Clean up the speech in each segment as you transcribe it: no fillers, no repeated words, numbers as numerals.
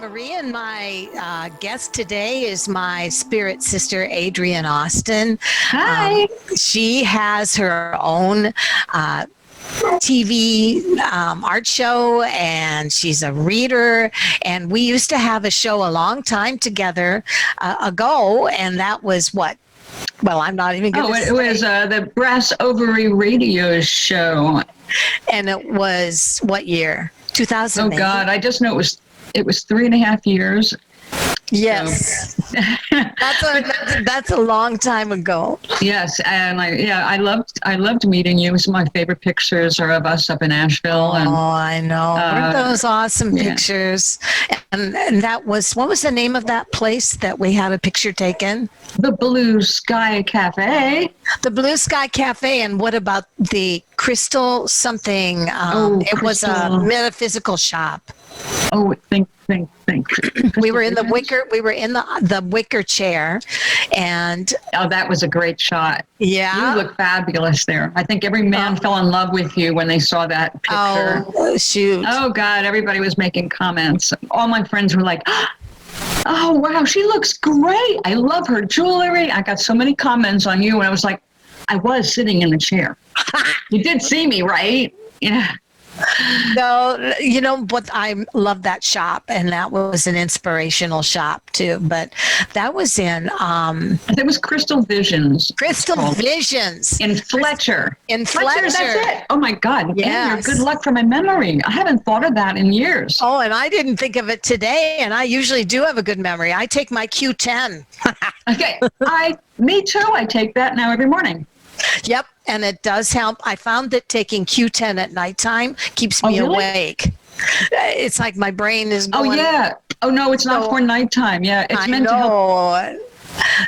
Marie, and my guest today is my spirit sister, Adrienne Austin. Hi. She has her own TV art show, and she's a reader. And we used to have a show a long time together ago, and that was what? Well, I'm not even going to say. It was the Brass Ovary Radio Show. And it was what year? 2008. Oh God, I just know it was 3.5 years. Yes, so. that's a long time ago. Yes, and I loved meeting you. Some of my favorite pictures are of us up in Asheville. And, I know. Weren't those awesome pictures? And that was, what was the name of that place that we had a picture taken? The Blue Sky Cafe. The Blue Sky Cafe. And what about the Crystal something? It was a metaphysical shop. Oh, think. We were in the wicker chair, and that was a great shot. Yeah, you look fabulous there. I think every man fell in love with you when they saw that picture. Oh shoot! Oh God, everybody was making comments. All my friends were like, "Oh wow, she looks great. I love her jewelry." I got so many comments on you, and I was like, I was sitting in the chair. You did see me, right? Yeah. No, you know, but I love that shop, and that was an inspirational shop too. But that was in it was Crystal Visions. Crystal Visions in Fletcher. That's it. Oh my God! Yeah. Good luck for my memory. I haven't thought of that in years. Oh, and I didn't think of it today, and I usually do have a good memory. I take my Q10. Okay, me too. I take that now every morning. Yep, and it does help. I found that taking Q10 at nighttime keeps me awake. It's like my brain is going. Oh, yeah. Oh, no, it's not for nighttime. Yeah, it's meant to help.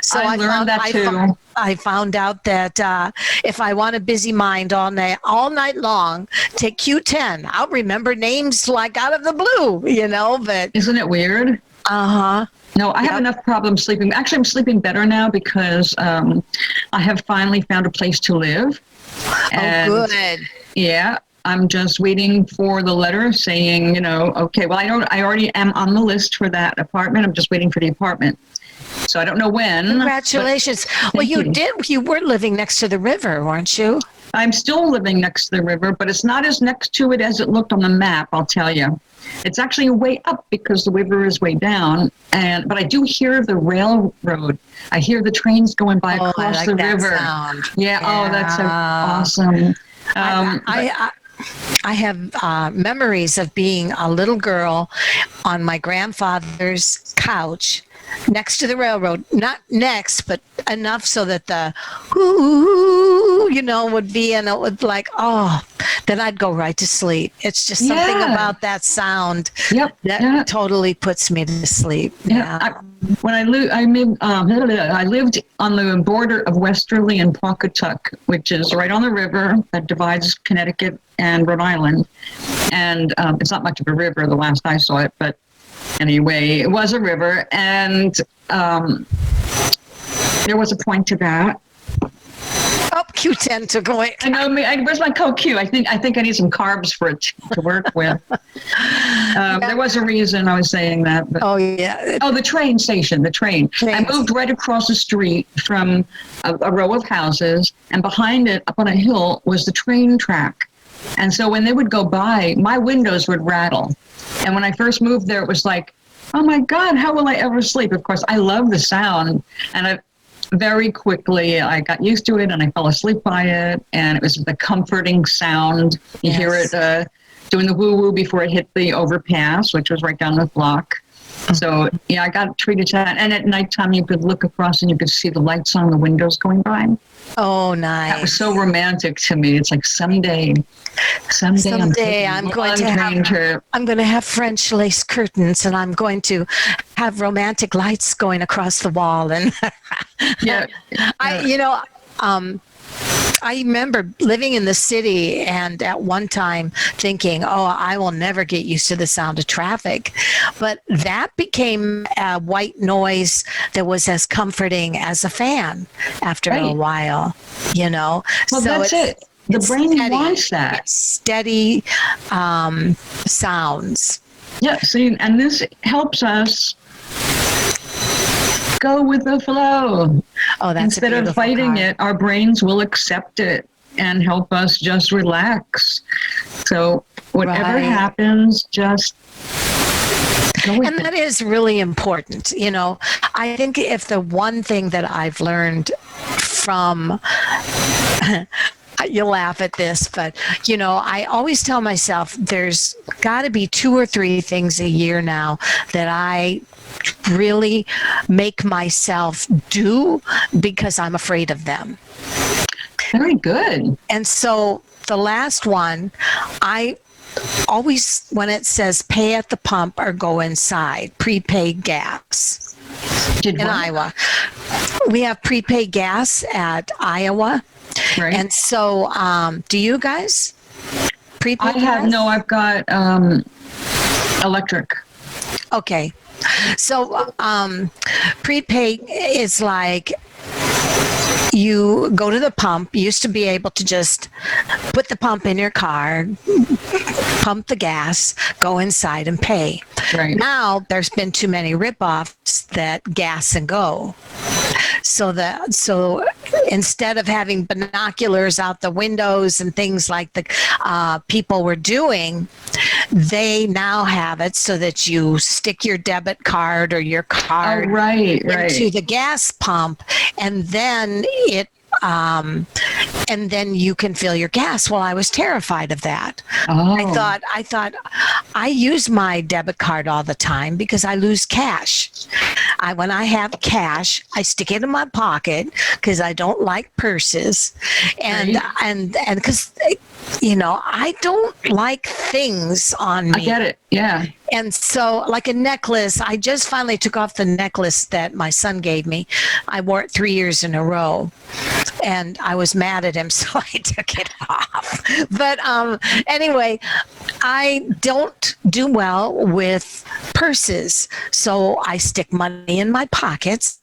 So I learned that too. I found out that if I want a busy mind all night long, take Q10. I'll remember names like out of the blue, you know, but. Isn't it weird? Uh-huh. No, I have enough problems sleeping. Actually, I'm sleeping better now because I have finally found a place to live. Oh, good. Yeah, I'm just waiting for the letter saying, you know, okay, well, I already am on the list for that apartment. I'm just waiting for the apartment. So I don't know when. Congratulations. Well, you were living next to the river, weren't you? I'm still living next to the river, but it's not as next to it as it looked on the map, I'll tell you. It's actually way up because the river is way down, but I do hear the railroad. I hear the trains going by across the river. Sound. Yeah. Oh, that's so awesome. I have memories of being a little girl on my grandfather's couch next to the railroad. Not next, but enough so that the whoo, you know, would be, and it would then I'd go right to sleep. It's just something about that sound that totally puts me to sleep. Yeah. I lived on the border of Westerly and Pawcatuck, which is right on the river that divides Connecticut and Rhode Island. And it's not much of a river the last I saw it, but anyway, it was a river. And there was a point to that. Oh, Q10 took away. I know. Where's my Coke Q? I think I need some carbs for it to work with. There was a reason I was saying that. But, the train station. The train. I moved right across the street from a row of houses, and behind it, up on a hill, was the train track. And so when they would go by, my windows would rattle. And when I first moved there, it was like, oh my God, how will I ever sleep? Of course, I love the sound, and very quickly, I got used to it and I fell asleep by it. And it was the comforting sound. You hear it doing the woo-woo before it hit the overpass, which was right down the block. So, I got treated to that. And at nighttime, you could look across and you could see the lights on the windows going by. Oh, nice. That was so romantic to me. It's like someday I'm going to have French lace curtains, and I'm going to have romantic lights going across the wall. And I remember living in the city and at one time thinking, I will never get used to the sound of traffic. But that became a white noise that was as comforting as a fan after a while, you know. Well, so that's it. The brain wants that. Steady sounds. Yeah, see, and this helps us go with the flow. Oh, that's instead of fighting it, our brains will accept it and help us just relax. So whatever happens, just go with it. And that is really important. You know, I think if the one thing that I've learned from you'll laugh at this, but you know, I always tell myself there's got to be 2 or 3 things a year now that I really make myself do because I'm afraid of them. Very good. And so the last one, I always, when it says pay at the pump or go inside, prepaid gas in Iowa. We have prepaid gas at Iowa. Right. And so, do you guys prepaid gas? No, I've got electric. Okay. So, prepaid is like you go to the pump. You used to be able to just put the pump in your car, pump the gas, go inside and pay. Right. Now there's been too many ripoffs that gas and go. So instead of having binoculars out the windows and things like the people were doing, they now have it so that you stick your debit card or your card into the gas pump, and then and then you can fill your gas. Well, I was terrified of that. Oh. I thought I use my debit card all the time because I lose cash. When I have cash, I stick it in my pocket because I don't like purses, and because you know, I don't like things on me. I get it. Yeah. And so, like a necklace, I just finally took off the necklace that my son gave me. I wore it 3 years in a row, and I was mad at him, so I took it off. But anyway, I don't do well with purses, so I stick money in my pockets.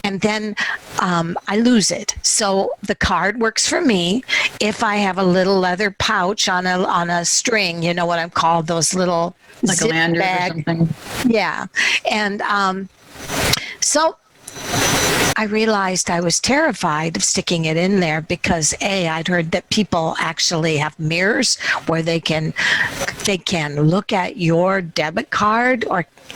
And then I lose it. So the card works for me. If I have a little leather pouch on a string, you know what I'm called, those little like zip a lanyard bag. or something. Yeah, and so I realized I was terrified of sticking it in there because I'd heard that people actually have mirrors where they can look at your debit card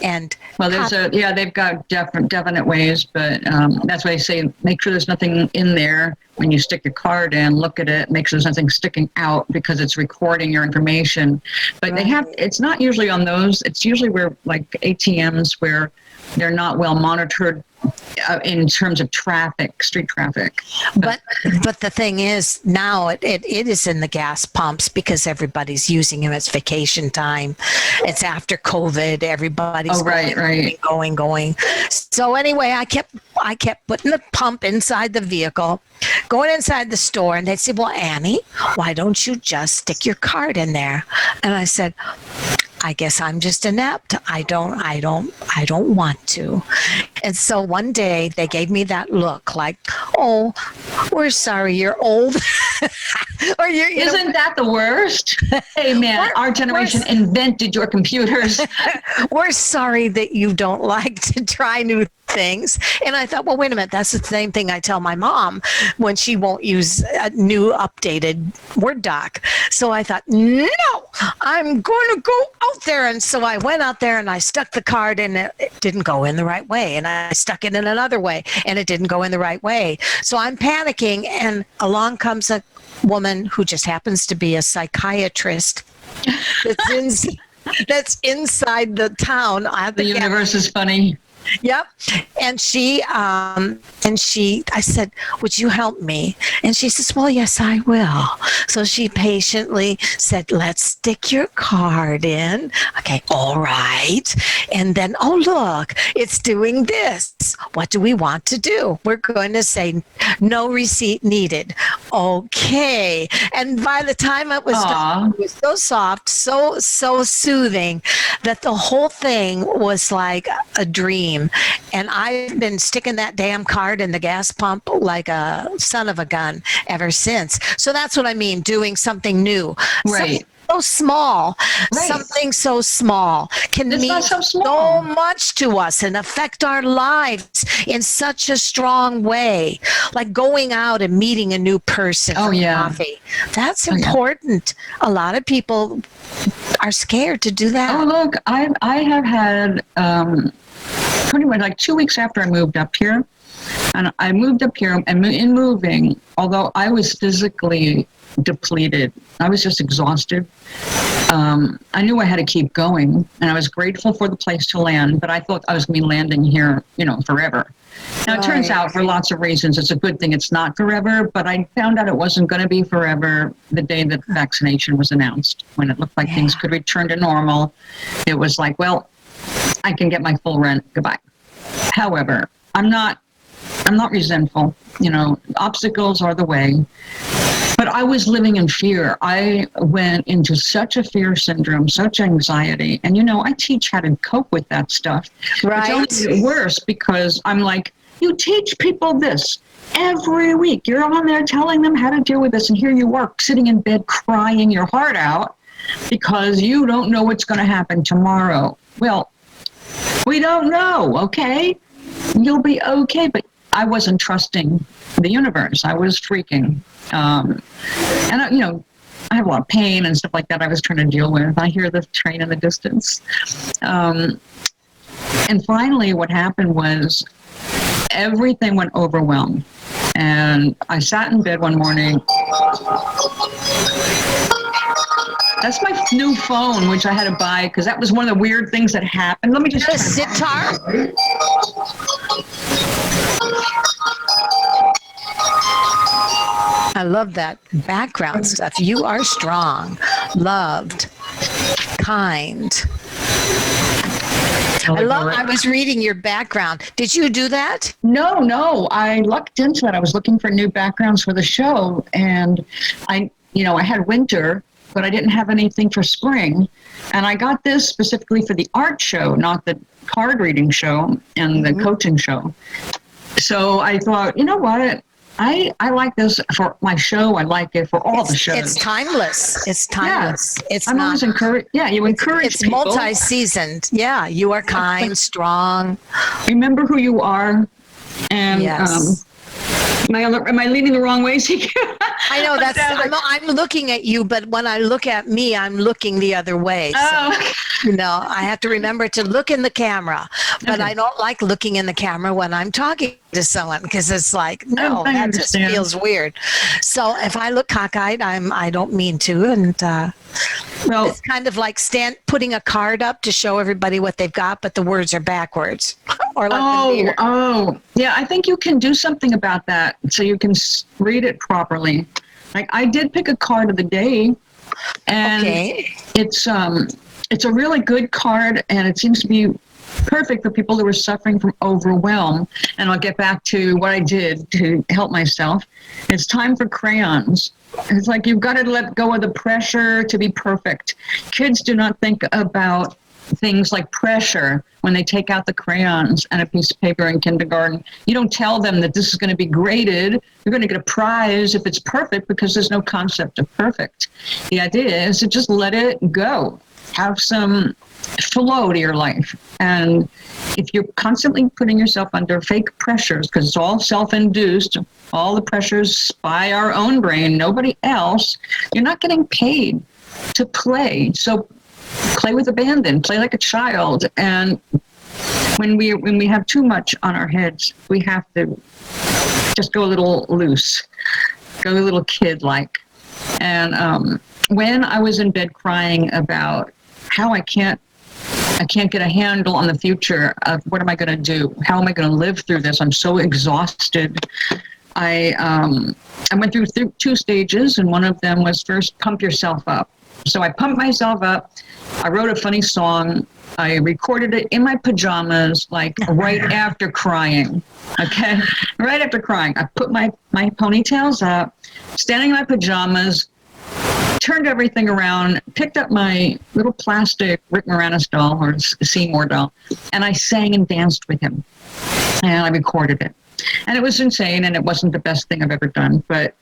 they've got definite ways, but that's why I say make sure there's nothing in there when you stick your card in. Look at it, make sure there's nothing sticking out because it's recording your information. But it's not usually on those. It's usually where like ATMs where they're not well monitored in terms of street traffic. But the thing is, now it is in the gas pumps because everybody's using them. It's vacation time. It's after COVID. Everybody's going. So anyway, I kept putting the pump inside the vehicle, going inside the store, and they'd say, "Well, Annie, why don't you just stick your card in there?" And I said, I guess I'm just inept. I don't want to. And so one day they gave me that look like, "Oh, we're sorry you're old." Or Isn't that the worst? Hey man, our generation invented your computers. We're sorry that you don't like to try new things. And I thought, well, wait a minute, that's the same thing I tell my mom when she won't use a new updated Word doc. So I thought, no, I'm going to go out there. And so I went out there and I stuck the card in. It didn't go in the right way. And I stuck it in another way and it didn't go in the right way. So I'm panicking, and along comes a woman who just happens to be a psychiatrist that's inside the town. The universe is funny. Yep. And I said, "Would you help me?" And she says, "Well, yes, I will." So she patiently said, "Let's stick your card in." Okay, all right. And then, "Oh, look, it's doing this. What do we want to do?" We're going to say, "No receipt needed." Okay. And by the time it was done, it was so soft, so soothing that the whole thing was like a dream. And I've been sticking that damn card in the gas pump like a son of a gun ever since. So that's what I mean, doing something new. Right. so small, Right. something so small can It's mean not so so small. much to us and affect our lives in such a strong way. Like going out and meeting a new person Oh, for yeah. coffee. That's Oh, yeah. important. A lot of people are scared to do that. Oh, look, I have had pretty much like 2 weeks after I moved up here. And I moved up here, and in moving, although I was physically depleted, I was just exhausted. I knew I had to keep going, and I was grateful for the place to land, but I thought I was going to be landing here, forever. Now, it turns out for lots of reasons, it's a good thing it's not forever, but I found out it wasn't going to be forever the day that vaccination was announced. When it looked like things could return to normal, it was like, well, I can get my full rent. Goodbye. However, I'm not resentful. Obstacles are the way. But I was living in fear. I went into such a fear syndrome, such anxiety. And, I teach how to cope with that stuff. Right. It's only worse because I'm like, you teach people this every week. You're on there telling them how to deal with this. And here you are sitting in bed crying your heart out because you don't know what's going to happen tomorrow. Well, we don't know, okay? You'll be okay. But I wasn't trusting the universe. I was freaking. And, I have a lot of pain and stuff like that I was trying to deal with. I hear the train in the distance. And finally, what happened was everything went overwhelmed. And I sat in bed one morning. That's my new phone, which I had to buy because that was one of the weird things that happened. Let me just... A sitar? I love that background stuff. You are strong, loved, kind. I was reading your background. Did you do that? No. I lucked into it. I was looking for new backgrounds for the show, and I had winter, but I didn't have anything for spring. And I got this specifically for the art show, not the card reading show and the coaching show. So I thought, you know what? I like this for my show. I like it for all the shows. It's timeless. It's timeless. Yeah. I'm always encouraged. Yeah, you encourage it's people. It's multi-seasoned. Yeah, you are kind, strong. Remember who you are. And yes. Am I leaning the wrong way? I know I'm looking at you, but when I look at me, I'm looking the other way. So, I have to remember to look in the camera, but I don't like looking in the camera when I'm talking to someone because it's like, no, that just feels weird. So if I look cockeyed, I don't mean to. And it's kind of like putting a card up to show everybody what they've got, but the words are backwards. Or like yeah, I think you can do something about that so you can read it properly. Like I did pick a card of the day, and it's a really good card, and it seems to be perfect for people who are suffering from overwhelm. And I'll get back to what I did to help myself. It's time for crayons. It's like you've got to let go of the pressure to be perfect. Kids do not think about things like pressure when they take out the crayons and a piece of paper in kindergarten. You don't tell them that this is going to be graded. You're going to get a prize if it's perfect because there's no concept of perfect. The idea is to just let it go. Have some flow to your life. And if you're constantly putting yourself under fake pressures, because it's all self-induced, all the pressures by our own brain, nobody else, you're not getting paid to play. So play with abandon, play like a child. And when we have too much on our heads, we have to just go a little loose, go a little kid-like. And when I was in bed crying about how I can't get a handle on the future of what am I going to do? How am I going to live through this? I'm so exhausted. I went through 2 stages, and one of them was first pump yourself up. So I pumped myself up. I wrote a funny song. I recorded it in my pajamas, like right after crying. Okay, right after crying. I put my ponytails up, standing in my pajamas, turned everything around, picked up my little plastic Rick Moranis doll, or Seymour doll, and I sang and danced with him. And I recorded it. And it was insane, and it wasn't the best thing I've ever done, but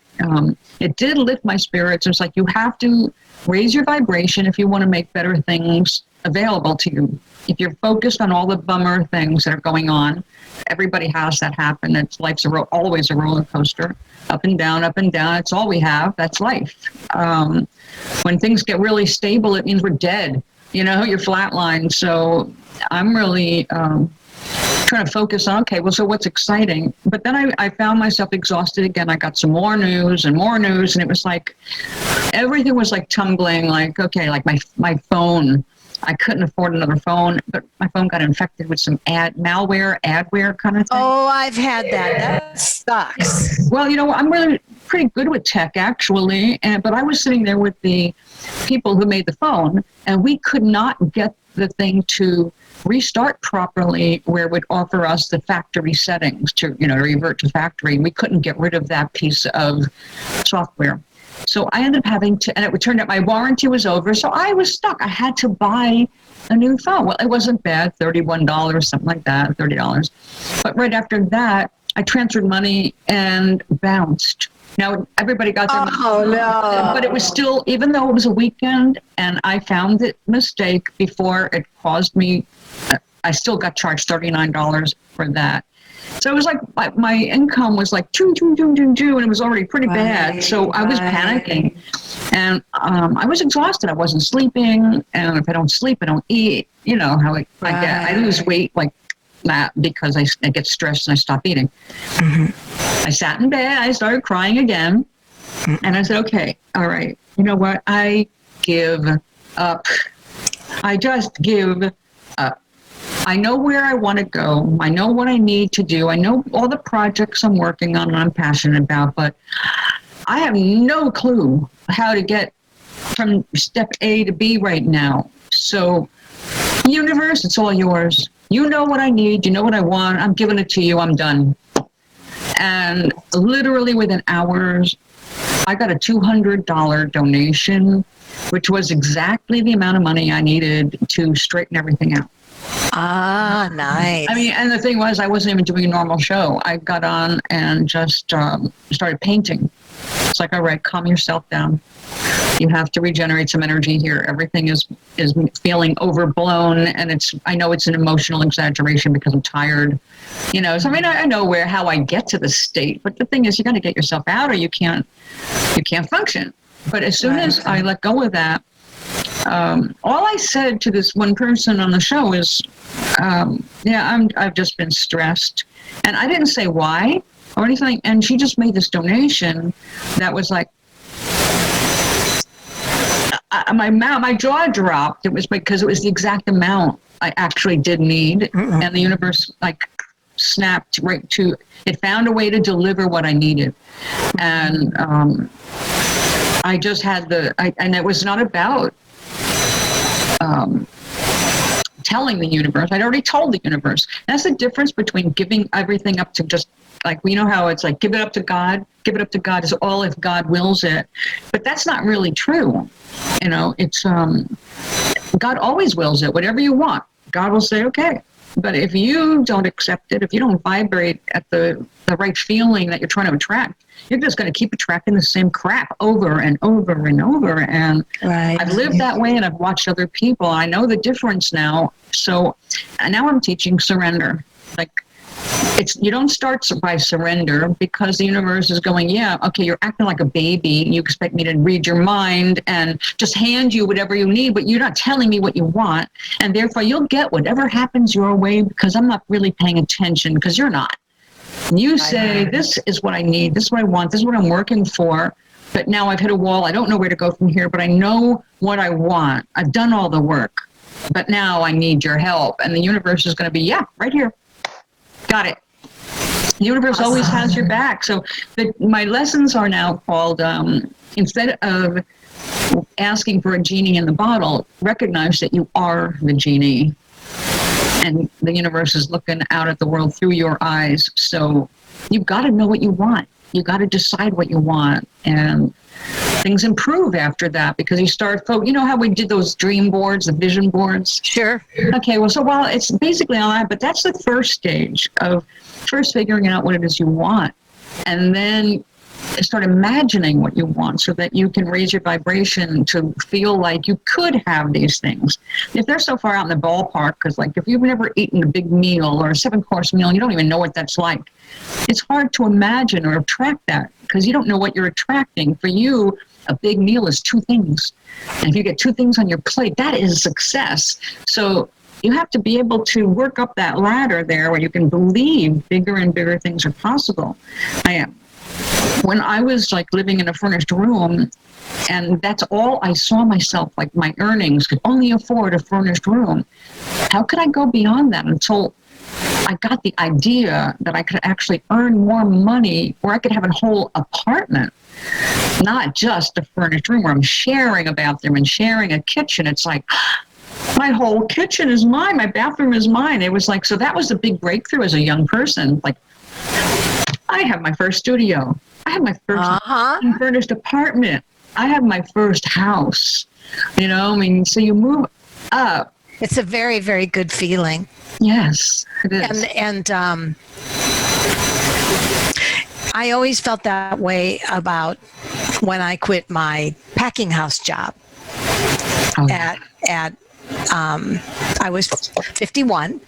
it did lift my spirits. It's like you have to raise your vibration if you want to make better things available to you. If you're focused on all the bummer things that are going on, everybody has that happen. Life's always a roller coaster, up and down, up and down. It's all we have. That's life. When things get really stable, it means we're dead. You're flatlined. So I'm really trying to focus on, okay, well, so what's exciting? But then I found myself exhausted again. I got some more news, and it was like everything was like tumbling, like, okay, like my phone. I couldn't afford another phone, but my phone got infected with some adware kind of thing. Oh, I've had that. That sucks. Well, I'm really pretty good with tech, actually, but I was sitting there with the people who made the phone, and we could not get the thing to restart properly where it would offer us the factory settings to, revert to factory. We couldn't get rid of that piece of software. So I ended up having to, and it turned out my warranty was over, so I was stuck. I had to buy a new phone. Well, it wasn't bad, $31, something like that, $30. But right after that, I transferred money and bounced. Now, everybody got their money. Oh, no. But it was still, even though it was a weekend, and I found the mistake before it caused me, I still got charged $39 for that. So it was like my income was like, and it was already pretty bad. So I was panicking. And I was exhausted. I wasn't sleeping. And if I don't sleep, I don't eat. You know how I get. I lose weight like that because I get stressed and I stop eating. Mm-hmm. I sat in bed. I started crying again. And I said, okay, all right. You know what? I give up. I just give up. I know where I want to go. I know what I need to do. I know all the projects I'm working on and I'm passionate about, but I have no clue how to get from step A to B right now. So, universe, it's all yours. You know what I need. You know what I want. I'm giving it to you. I'm done. And literally within hours, I got a $200 donation, which was exactly the amount of money I needed to straighten everything out. Ah, nice. I mean, and the thing was, I wasn't even doing a normal show. I got on and just started painting. It's like, all right, calm yourself down. You have to regenerate some energy here. Everything is feeling overblown, and I know it's an emotional exaggeration because I'm tired. So I mean, I know how I get to the state, but the thing is, you got to get yourself out, or you can't function. But as soon as I let go of that, all I said to this one person on the show is, I've just been stressed. And I didn't say why or anything. And she just made this donation that was like, my jaw dropped. It was because it was the exact amount I actually did need. Mm-hmm. And the universe snapped right to, it found a way to deliver what I needed. And I just had and it was not about telling the universe. I'd already told the universe. That's the difference between giving everything up to just like, we know how it's like, give it up to God. Give it up to God is all if God wills it. But that's not really true. It's God always wills it. Whatever you want, God will say, okay. But if you don't accept it, if you don't vibrate at the right feeling that you're trying to attract, you're just going to keep attracting the same crap over and over and over. And I've lived that way, and I've watched other people. I know the difference now. So now I'm teaching surrender. Like, you don't start by surrender because the universe is going, yeah, okay, you're acting like a baby. You expect me to read your mind and just hand you whatever you need, but you're not telling me what you want. And therefore, you'll get whatever happens your way because I'm not really paying attention because you're not. And you say, this is what I need. This is what I want. This is what I'm working for. But now I've hit a wall. I don't know where to go from here, but I know what I want. I've done all the work. But now I need your help. And the universe is going to be, yeah, right here. Got it. The universe always has your back. So my lessons are now called, instead of asking for a genie in the bottle, recognize that you are the genie. And the universe is looking out at the world through your eyes. So you've got to know what you want. You got to decide what you want. And things improve after that because you start, you know how we did those dream boards, the vision boards? Sure. Okay, well, so while it's basically all that, but that's the first stage of first figuring out what it is you want. And then start imagining what you want so that you can raise your vibration to feel like you could have these things. If they're so far out in the ballpark, because like if you've never eaten a big meal or a 7-course meal, you don't even know what that's like. It's hard to imagine or attract that because you don't know what you're attracting. For you, a big meal is 2 things. And if you get 2 things on your plate, that is success. So you have to be able to work up that ladder there where you can believe bigger and bigger things are possible. When I was like living in a furnished room, and that's all I saw myself, like my earnings could only afford a furnished room. How could I go beyond that until I got the idea that I could actually earn more money, or I could have a whole apartment, not just a furnished room where I'm sharing a bathroom and sharing a kitchen. It's like, my whole kitchen is mine. My bathroom is mine. It was like, so that was a big breakthrough as a young person. Like, I have my first studio. I have my first furnished apartment. I have my first house. You know, I mean, so you move up. It's a very, very good feeling. Yes, it is. And I always felt that way about when I quit my packing house job. I was 51.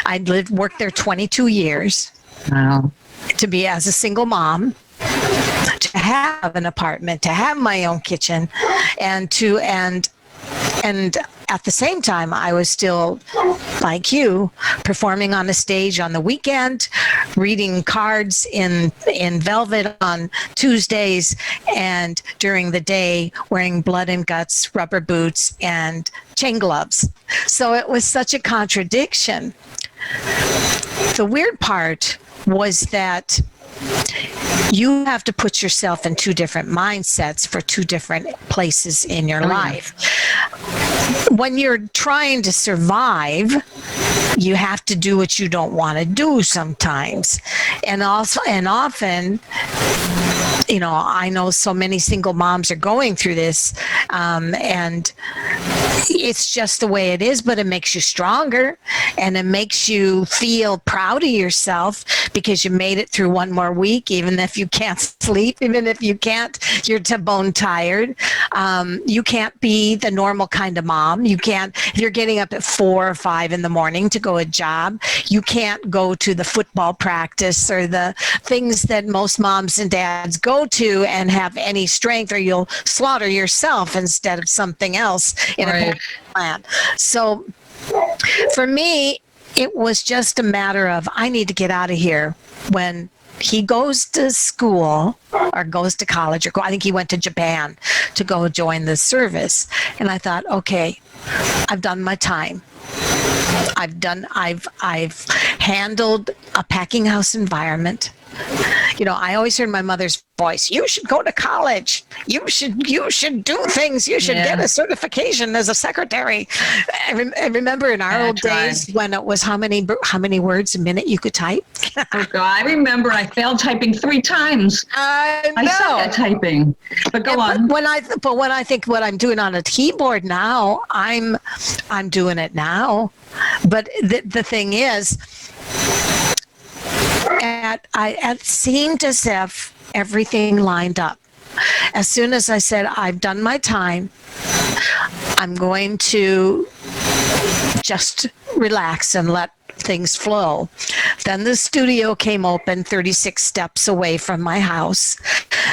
I'd worked there 22 years. Wow. To be as a single mom, to have an apartment, to have my own kitchen, and at the same time, I was still, like you, performing on a stage on the weekend, reading cards in velvet on Tuesdays, and during the day, wearing blood and guts, rubber boots, and chain gloves. So it was such a contradiction. The weird part was that you have to put yourself in 2 different mindsets for 2 different places in your life. When you're trying to survive, you have to do what you don't want to do sometimes. And often, you know, I know so many single moms are going through this, and it's just the way it is, but it makes you stronger, and it makes you feel proud of yourself because you made it through one more week, even if you can't sleep, even if you're to bone tired. You can't be the normal kind of mom. You can't, if you're getting up at 4 or 5 in the morning to go a job, you can't go to the football practice or the things that most moms and dads go to and have any strength, or you'll slaughter yourself instead of something else in a plan. So for me, it was just a matter of, I need to get out of here. When he goes to school or goes to college, or I think he went to Japan to go join the service. And I thought, okay, I've done my time. I've handled a packing house environment. You know, I always heard my mother's voice, you should go to college. You should do things. You should get a certification as a secretary. I remember in our old days when it was how many words a minute you could type. Oh God, I remember I failed typing 3 times. I know. I suck at typing. But go on. When I think what I'm doing on a keyboard now, I'm doing it now. But the thing is, it seemed as if everything lined up. As soon as I said, I've done my time, I'm going to just relax and let things flow. Then the studio came open 36 steps away from my house.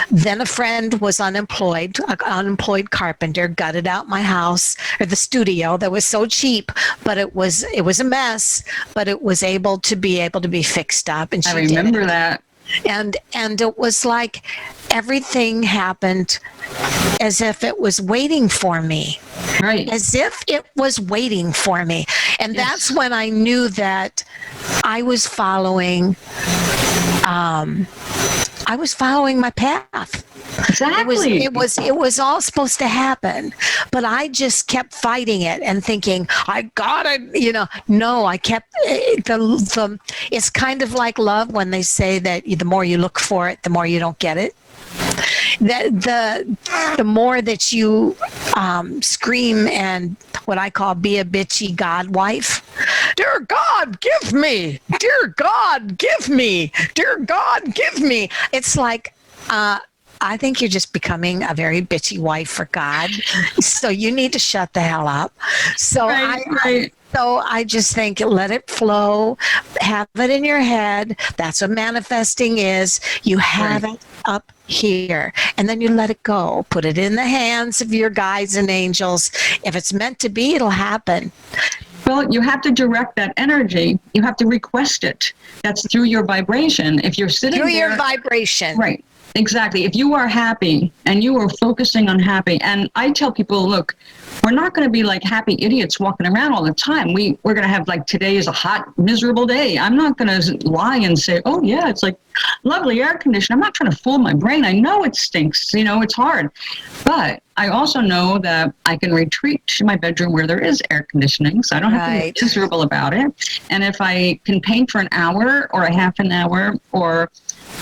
Then a friend was unemployed, an unemployed carpenter, gutted out my house, or the studio that was so cheap, but it was a mess, but it was able to be fixed up. And she I remember that. And it was like everything happened as if it was waiting for me. Right. As if it was waiting for me. And that's when I knew that I was following my path. Exactly. It was all supposed to happen, but I just kept fighting it and thinking, I gotta, no, I kept it's kind of like love when they say that the more you look for it, the more you don't get it. The more that you scream and what I call be a bitchy God wife. Dear God, give me. Dear God, give me. Dear God, give me. It's like I think you're just becoming a very bitchy wife for God. So you need to shut the hell up. So I just think let it flow, have it in your head. That's what manifesting is. You have it up here and then you let it go. Put it in the hands of your guides and angels. If it's meant to be, it'll happen. Well, you have to direct that energy. You have to request it. That's through your vibration. If you're sitting through there, your vibration. Right. Exactly. If you are happy and you are focusing on happy, and I tell people, look, we're not going to be like happy idiots walking around all the time. We're going to have like today is a hot, miserable day. I'm not going to lie and say, oh, yeah, it's like lovely air conditioning. I'm not trying to fool my brain. I know it stinks. It's hard. But I also know that I can retreat to my bedroom where there is air conditioning, so I don't have to be miserable about it. And if I can paint for an hour or a half an hour or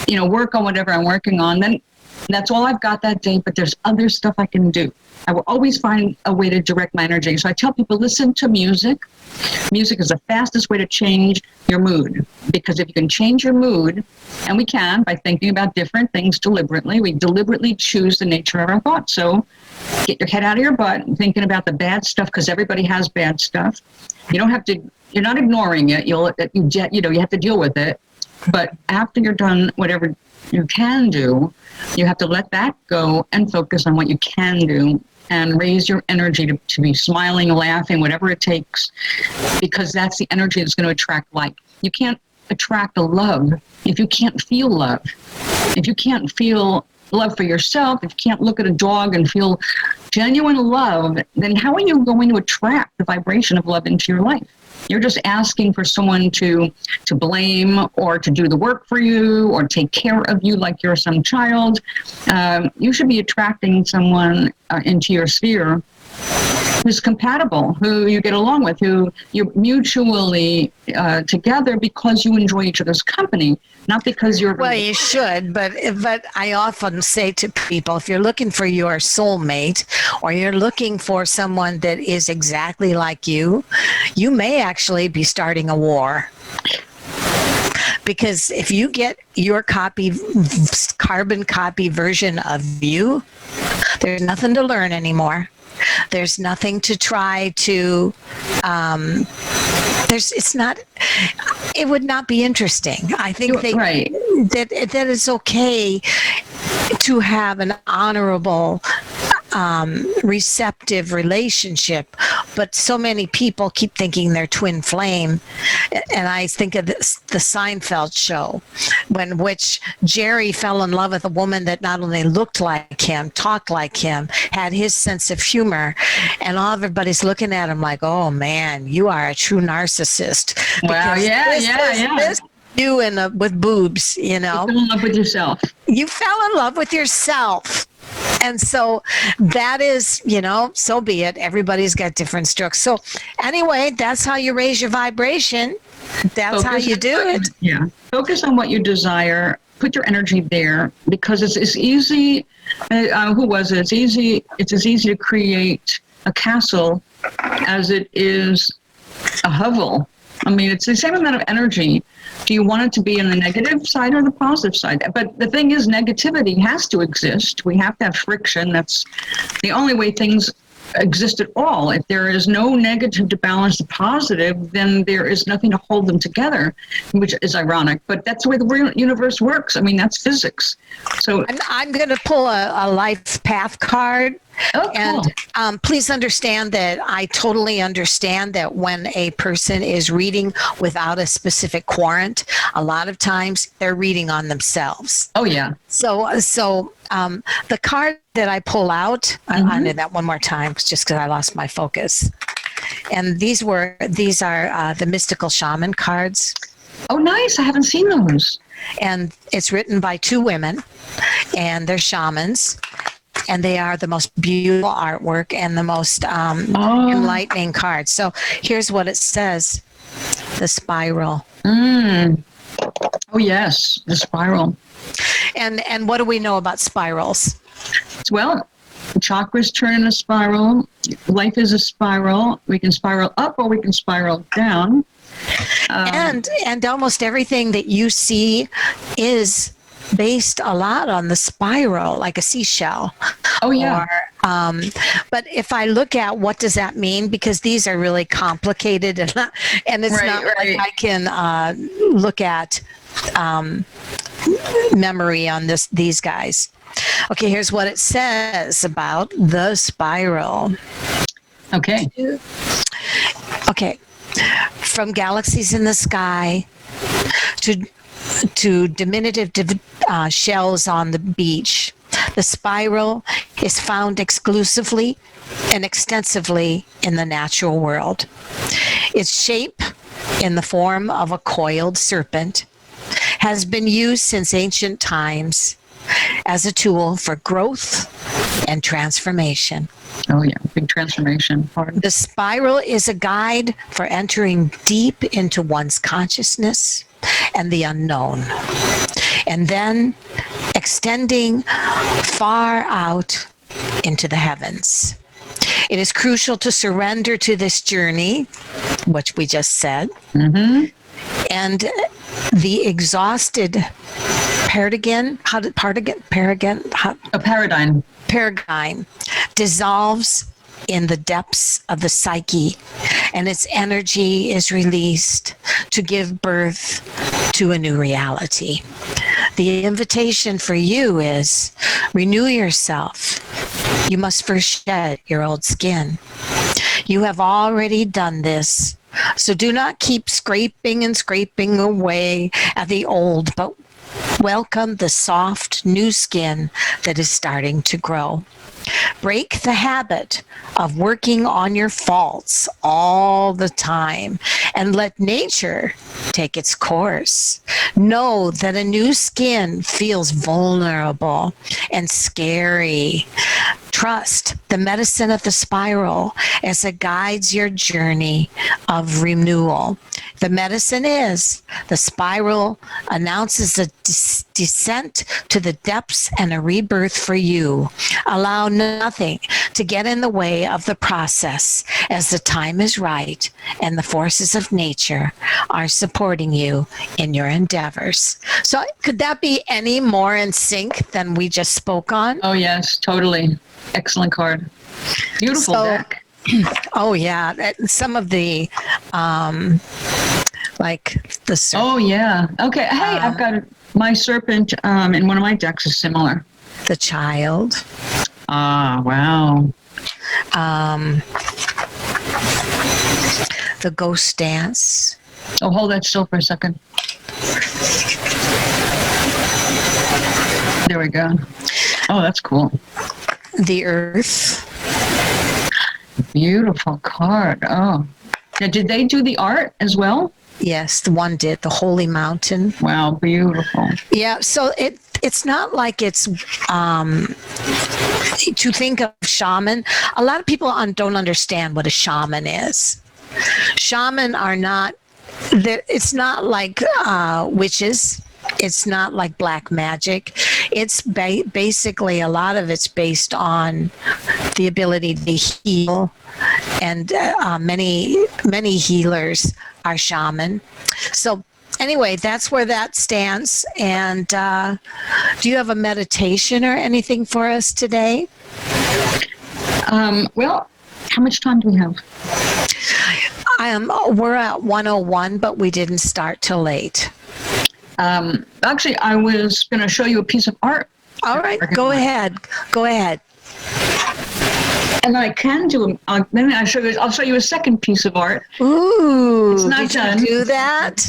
work on whatever I'm working on, then that's all I've got that day, but there's other stuff I can do. I will always find a way to direct my energy. So I tell people, listen to music. Music is the fastest way to change your mood, because if you can change your mood, and we can by thinking about different things deliberately, we deliberately choose the nature of our thoughts. So get your head out of your butt and thinking about the bad stuff, because everybody has bad stuff. You don't have to, you're not ignoring it. You have to deal with it. But after you're done whatever you can do, you have to let that go and focus on what you can do and raise your energy to be smiling, laughing, whatever it takes, because that's the energy that's going to attract light. You can't attract a love if you can't feel love. If you can't feel love for yourself, if you can't look at a dog and feel genuine love, then how are you going to attract the vibration of love into your life? You're just asking for someone to blame or to do the work for you or take care of you like you're some child. You should be attracting someone into your sphere who's compatible, who you get along with, who you're mutually together because you enjoy each other's company, not because you're... Well, you should, but I often say to people, if you're looking for your soulmate or you're looking for someone that is exactly like you may actually be starting a war. Because if you get your carbon copy version of you, there's nothing to learn anymore. There's nothing to try to, it would not be interesting. I think that it's okay to have an honorable, receptive relationship, but so many people keep thinking they're twin flame. And I think of the Seinfeld show, which Jerry fell in love with a woman that not only looked like him, talked like him, had his sense of humor, and all everybody's looking at him like, oh man, you are a true narcissist. Wow, This you with boobs, You fell in love with yourself. You fell in love with yourself. And so that is, so be it. Everybody's got different strokes. So anyway, that's how you raise your vibration. That's how you do it. Yeah. Focus on what you desire. Put your energy there, because it's easy. Who was it? It's as easy to create a castle as it is a hovel. I mean, it's the same amount of energy. Do you want it to be in the negative side or the positive side? But the thing is, negativity has to exist. We have to have friction. That's the only way things exist at all. If there is no negative to balance the positive, then there is nothing to hold them together, which is ironic. But that's the way the universe works. I mean, that's physics. So I'm going to pull a life path card. Oh, cool. And please understand that I totally understand that when a person is reading without a specific quadrant, a lot of times they're reading on themselves. Oh, yeah. So the card that I pull out, I'll do that one more time just because I lost my focus. And these are the mystical shaman cards. Oh, nice. I haven't seen those. And it's written by two women, and they're shamans. And they are the most beautiful artwork and the most enlightening cards. So here's what it says. The spiral. Oh, yes, the spiral. And what do we know about spirals? Well, chakras turn in a spiral. Life is a spiral. We can spiral up or we can spiral down. And almost everything that you see is based a lot on the spiral, like a seashell. Oh, yeah. Or, but if I look at what does that mean, because these are really complicated, and it's not like I can look at memory on these guys. Okay, here's what it says about the spiral. Okay. Okay. From galaxies in the sky to diminutive shells on the beach, the spiral is found exclusively and extensively in the natural world. Its shape, in the form of a coiled serpent, has been used since ancient times as a tool for growth and transformation. Oh, yeah, big transformation. The spiral is a guide for entering deep into one's consciousness and the unknown, and then extending far out into the heavens. It is crucial to surrender to this journey, which we just said, and the exhausted paradigm dissolves in the depths of the psyche, and its energy is released to give birth to a new reality. The invitation for you is renew yourself. You must first shed your old skin. You have already done this, so do not keep scraping away at the old, but welcome the soft new skin that is starting to grow. Break the habit of working on your faults all the time and let nature take its course. Know that a new skin feels vulnerable and scary. Trust the medicine of the spiral as it guides your journey of renewal. The medicine is the spiral announces a descent to the depths and a rebirth for you. Allow nothing to get in the way of the process, as the time is right and the forces of nature are supporting you in your endeavors. So could that be any more in sync than we just spoke on? Oh, yes, totally. Excellent card. Beautiful deck. Oh, yeah. Some of the, like the serpent. Oh, yeah. Okay. Hey, I've got my serpent in one of my decks is similar. The child. Ah, wow. The ghost dance. Oh, hold that still for a second. There we go. Oh, that's cool. The earth. Beautiful card. Oh. Now, did they do the art as well? Yes, the one did. The holy mountain. Wow, beautiful. Yeah, so it's not like it's to think of shaman. A lot of people don't understand what a shaman is. Shaman are not. It's not like witches. It's not like black magic. It's basically a lot of it's based on the ability to heal, and many healers are shaman. So anyway, that's where that stands. And do you have a meditation or anything for us today? Well, how much time do we have? We're at 1:01, but we didn't start till late. Actually, I was going to show you a piece of art. All right, go ahead. Go ahead. And I can do. Then I'll show you a second piece of art. Ooh, it's not done. You do that?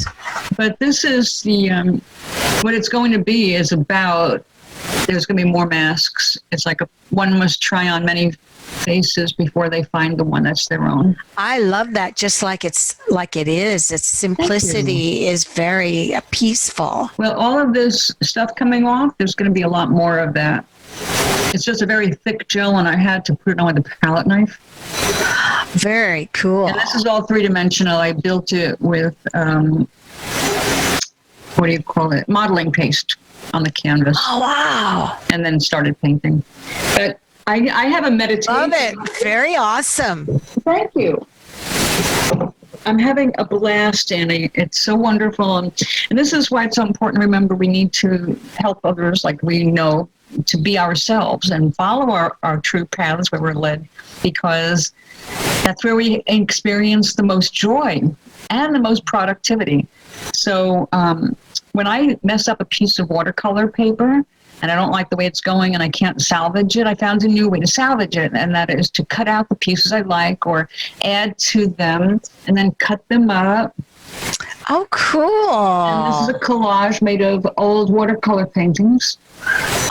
But this is the what it's going to be is about. There's going to be more masks. It's like one must try on many faces before they find the one that's their own. I love that. Just like it is. Its simplicity is very peaceful. Well, all of this stuff coming off, there's going to be a lot more of that. It's just a very thick gel, and I had to put it on with a palette knife. Very cool. And this is all three-dimensional. I built it with, what do you call it? Modeling paste on the canvas. Oh, wow. And then started painting. But I have a meditation. Love it. Very awesome. Thank you. I'm having a blast, Annie. It's so wonderful. And this is why it's so important to remember we need to help others like we know to be ourselves and follow our true paths where we're led, because that's where we experience the most joy and the most productivity. So when I mess up a piece of watercolor paper and I don't like the way it's going and I can't salvage it, I found a new way to salvage it, and that is to cut out the pieces I like or add to them and then cut them up. Oh, cool. And this is a collage made of old watercolor paintings.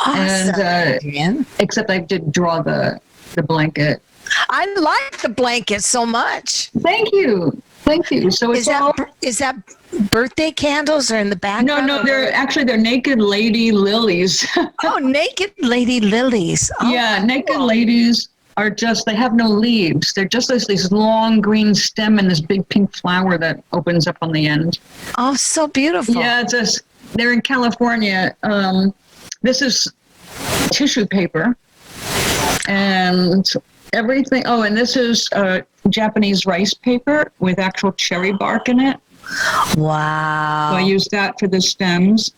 Awesome. And except I did draw the blanket. I like the blanket so much. Thank you. So it's is that birthday candles or in the background? No, they're naked lady lilies. Oh, naked lady lilies. Oh, yeah, naked ladies are they have no leaves. They're just this long green stem and this big pink flower that opens up on the end. Oh, so beautiful. Yeah, they're in California. This is tissue paper and everything. Oh, and this is Japanese rice paper with actual cherry bark in it. Wow. So I use that for the stems.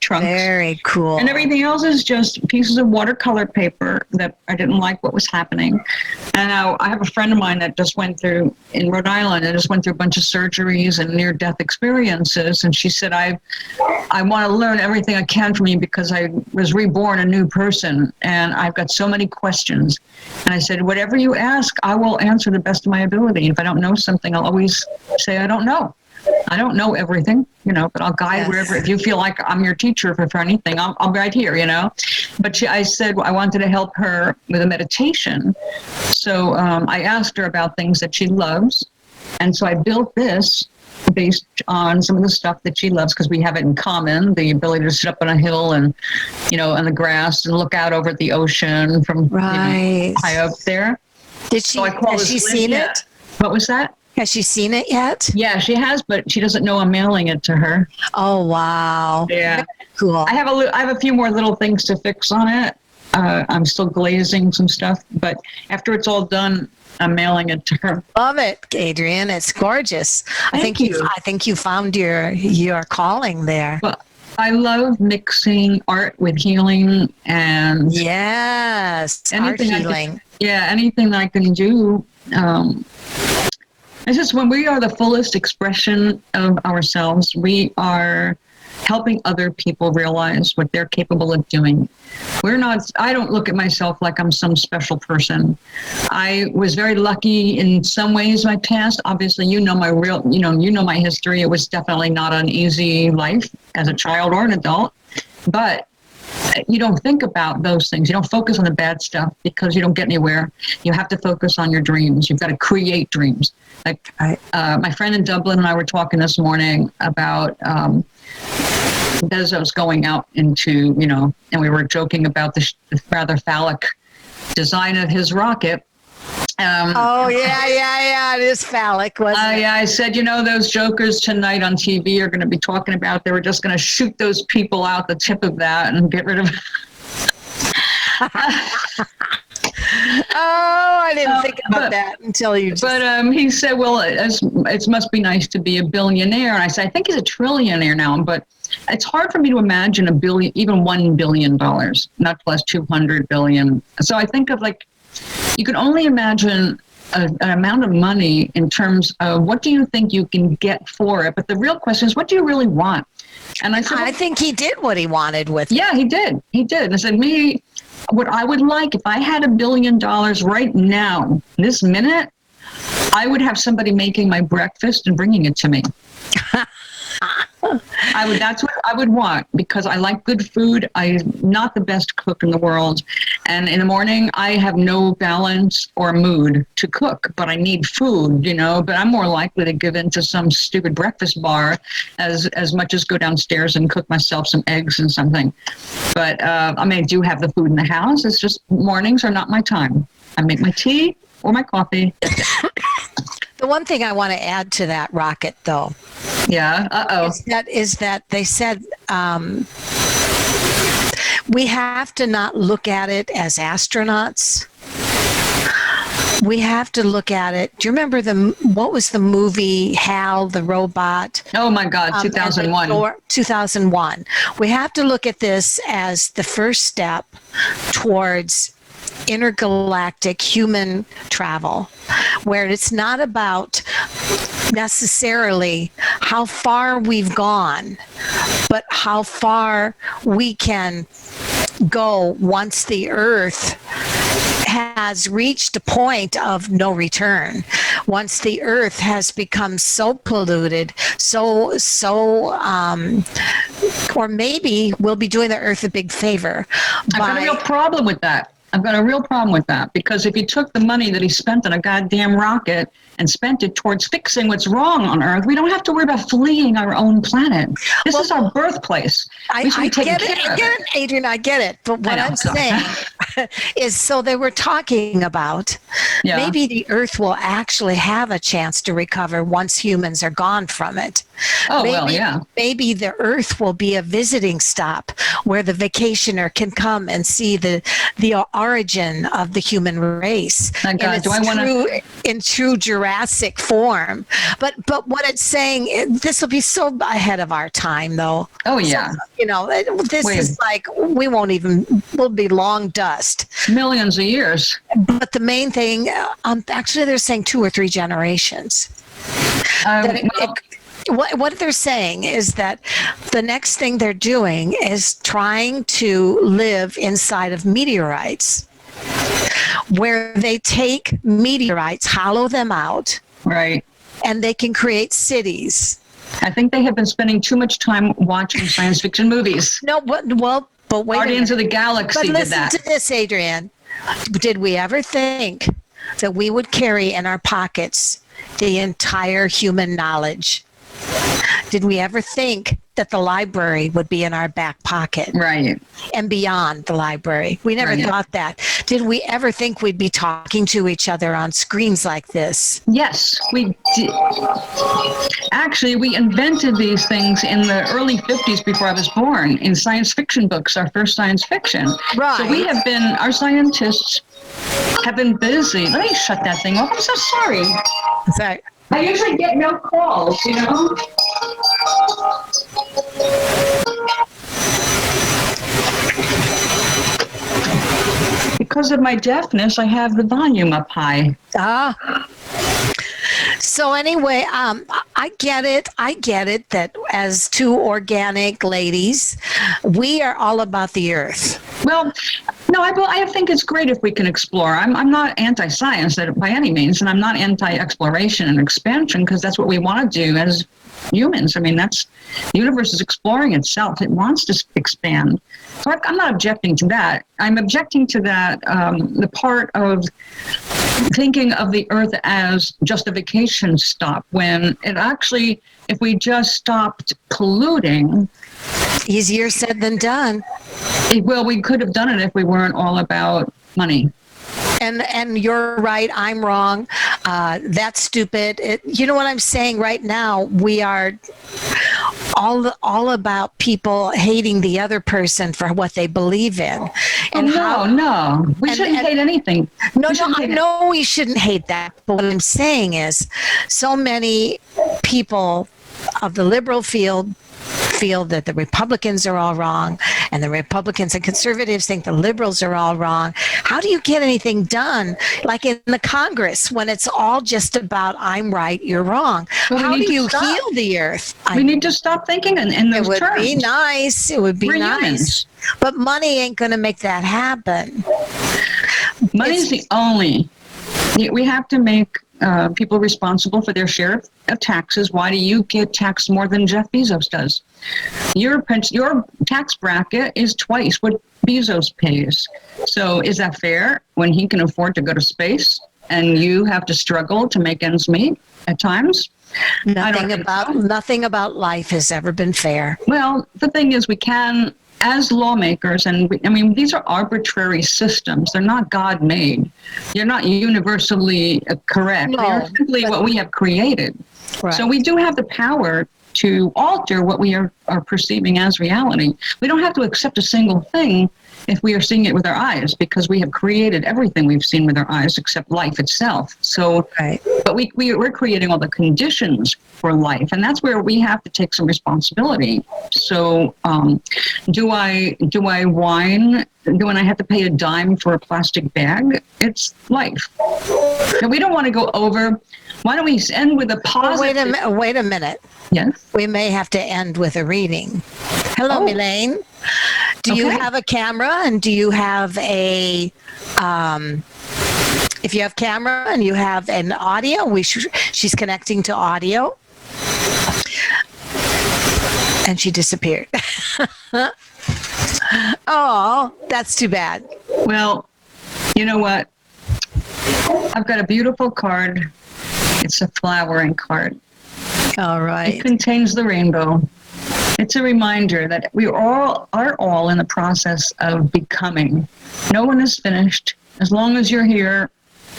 Trunks. Very cool. And everything else is just pieces of watercolor paper that I didn't like what was happening. And I have a friend of mine that just went through, in Rhode Island, and just went through a bunch of surgeries and near-death experiences. And she said, I want to learn everything I can from you because I was reborn a new person. And I've got so many questions. And I said, whatever you ask, I will answer the best of my ability. If I don't know something, I'll always say, I don't know. I don't know everything, but I'll guide wherever. If you feel like I'm your teacher for anything, I'm right here, But I said I wanted to help her with a meditation. So I asked her about things that she loves. And so I built this based on some of the stuff that she loves, because we have it in common, the ability to sit up on a hill and, on the grass and look out over the ocean from high up there. Has she seen it? What was that? Has she seen it yet? Yeah, she has, but she doesn't know I'm mailing it to her. Oh, wow. Yeah. Cool. I have a few more little things to fix on it. I'm still glazing some stuff, but after it's all done, I'm mailing it to her. Love it, Adrienne. It's gorgeous. I think you found your calling there. Well, I love mixing art with healing and art healing. Anything that I can do. It's just when we are the fullest expression of ourselves, we are helping other people realize what they're capable of doing. I don't look at myself like I'm some special person. I was very lucky in some ways in my past. Obviously, my history. It was definitely not an easy life as a child or an adult, but you don't think about those things. You don't focus on the bad stuff because you don't get anywhere. You have to focus on your dreams. You've got to create dreams. Like my friend in Dublin and I were talking this morning about Bezos going out into, and we were joking about the rather phallic design of his rocket. It is phallic, wasn't it? I said, those jokers tonight on TV are going to be talking about they were just going to shoot those people out the tip of that and get rid of I didn't think about that until you just... But he said, well, it must be nice to be a billionaire. And I said, I think he's a trillionaire now, but it's hard for me to imagine even $1 billion, not plus 200 billion. So I think of you can only imagine an amount of money in terms of what do you think you can get for it. But the real question is, what do you really want? And I said, I think he did what he wanted with it. Yeah, he did. I said, what I would like, if I had $1 billion right now, this minute, I would have somebody making my breakfast and bringing it to me. That's what I would want, because I like good food. I'm not the best cook in the world. And in the morning, I have no balance or mood to cook, but I need food, but I'm more likely to give in to some stupid breakfast bar as much as go downstairs and cook myself some eggs and something. But I do have the food in the house. It's just mornings are not my time. I make my tea or my coffee. The one thing I want to add to that rocket, though, is that they said we have to not look at it as astronauts. we have to look at it. Do you remember what was the movie Hal the Robot? Oh my God, 2001. 2001. We have to look at this as the first step towards intergalactic human travel, where it's not about necessarily how far we've gone, but how far we can go once the Earth has reached a point of no return. Once the Earth has become so polluted, or maybe we'll be doing the Earth a big favor. I've got a real problem with that. Because if you took the money that he spent on a goddamn rocket and spent it towards fixing what's wrong on Earth, we don't have to worry about fleeing our own planet. This is our birthplace. I get it, Adrienne, I get it. But what I'm saying is, so they were talking about maybe the Earth will actually have a chance to recover once humans are gone from it. Maybe the Earth will be a visiting stop where the vacationer can come and see the origin of the human race in true Jurassic form. But what it's saying, this will be so ahead of our time, though. Oh yeah. So, is like we'll be long dust. Millions of years. But the main thing, actually, they're saying 2 or 3 generations. What they're saying is that the next thing they're doing is trying to live inside of meteorites, where they take meteorites, hollow them out, right, and they can create cities. I think they have been spending too much time watching science fiction movies. No, but wait. Guardians of the Galaxy did that. Listen to this, Adrienne. Did we ever think that we would carry in our pockets the entire human knowledge? Did we ever think that the library would be in our back pocket? Right. And beyond the library? We never thought that. Did we ever think we'd be talking to each other on screens like this? Yes, we did. Actually, we invented these things in the early 50s before I was born in science fiction books, our first science fiction. Right. So our scientists have been busy. Let me shut that thing off. I'm so sorry. Sorry. I usually get no calls, Because of my deafness, I have the volume up high. So anyway, I get it that as 2 organic ladies, we are all about the Earth. Well, no, I think it's great if we can explore. I'm not anti-science by any means, and I'm not anti-exploration and expansion, because that's what we want to do as humans. I mean, the universe is exploring itself. It wants to expand. So I'm not objecting to that. I'm objecting to that, the part of thinking of the Earth as just a vacation stop, when it actually, if we just stopped polluting. Easier said than done. Well, we could have done it if we weren't all about money. And you're right, I'm wrong. That's stupid. You know what I'm saying right now? We are all about people hating the other person for what they believe in. And no. We shouldn't hate anything. No, I know we shouldn't hate that. But what I'm saying is, so many people of the liberal field feel that the Republicans are all wrong, and the Republicans and conservatives think the liberals are all wrong. How do you get anything done, like in the Congress, when it's all just about I'm right, you're wrong? Well, how do you heal the Earth? We need to stop thinking in those terms. It would be nice. It would be nice. Humans. But money ain't going to make that happen. Money's the only. We have to make people responsible for their share of taxes. Why do you get taxed more than Jeff Bezos does? Your tax bracket is twice what Bezos pays. So is that fair when he can afford to go to space and you have to struggle to make ends meet at times? Nothing about life has ever been fair. Well, the thing is, we can, as lawmakers, these are arbitrary systems. They're not God-made. They're not universally correct. They're simply what we have created. Right. So we do have the power to alter what we are perceiving as reality. We don't have to accept a single thing if we are seeing it with our eyes, because we have created everything we've seen with our eyes except life itself. So, right. But we're creating all the conditions for life, and that's where we have to take some responsibility. So, do I whine when I have to pay a dime for a plastic bag? It's life. And we don't want to go over. Why don't we end with a positive? Wait a minute. Yes. We may have to end with a reading. Hello, Melaine. Do you have a camera, and do you have a if you have camera and you have an audio, she's connecting to audio. And she disappeared. Oh, that's too bad. Well, you know what? I've got a beautiful card. It's a flowering card. All right. It contains the rainbow. It's a reminder that we are all in the process of becoming. No one is finished. As long as you're here,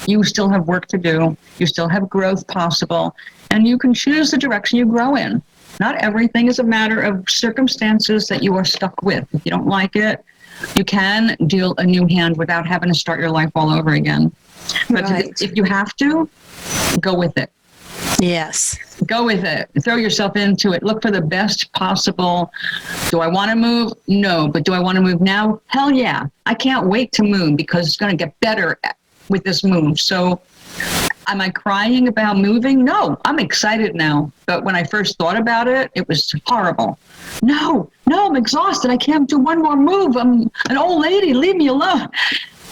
you still have work to do. You still have growth possible. And you can choose the direction you grow in. Not everything is a matter of circumstances that you are stuck with. If you don't like it, you can deal a new hand without having to start your life all over again. But if you have to, go with it. Yes. Go with it. Throw yourself into it. Look for the best possible. Do I want to move? No. But do I want to move now? Hell yeah. I can't wait to move because it's going to get better with this move. So am I crying about moving? No. I'm excited now. But when I first thought about it, it was horrible. No, I'm exhausted. I can't do one more move. I'm an old lady. Leave me alone.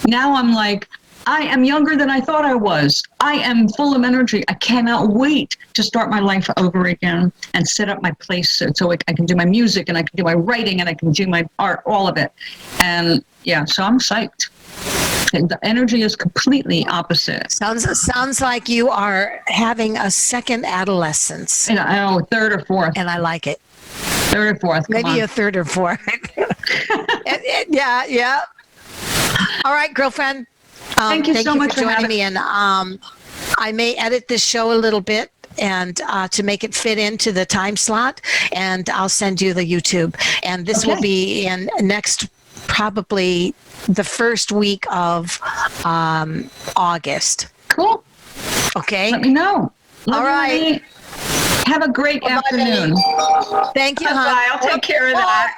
Now I'm like, I am younger than I thought I was. I am full of energy. I cannot wait to start my life over again and set up my place so I can do my music and I can do my writing and I can do my art, all of it. And yeah, so I'm psyched. The energy is completely opposite. Sounds like you are having a second adolescence. Third or fourth. And I like it. Third or fourth. Maybe a third or fourth. Yeah. All right, girlfriend. Thank you so much for joining me. And I may edit this show a little bit and to make it fit into the time slot. And I'll send you the YouTube. And this will be in next, probably the first week of August. Cool. Okay. Let me know. All right. Have a great afternoon. Thank you, Bye. I'll take care of that.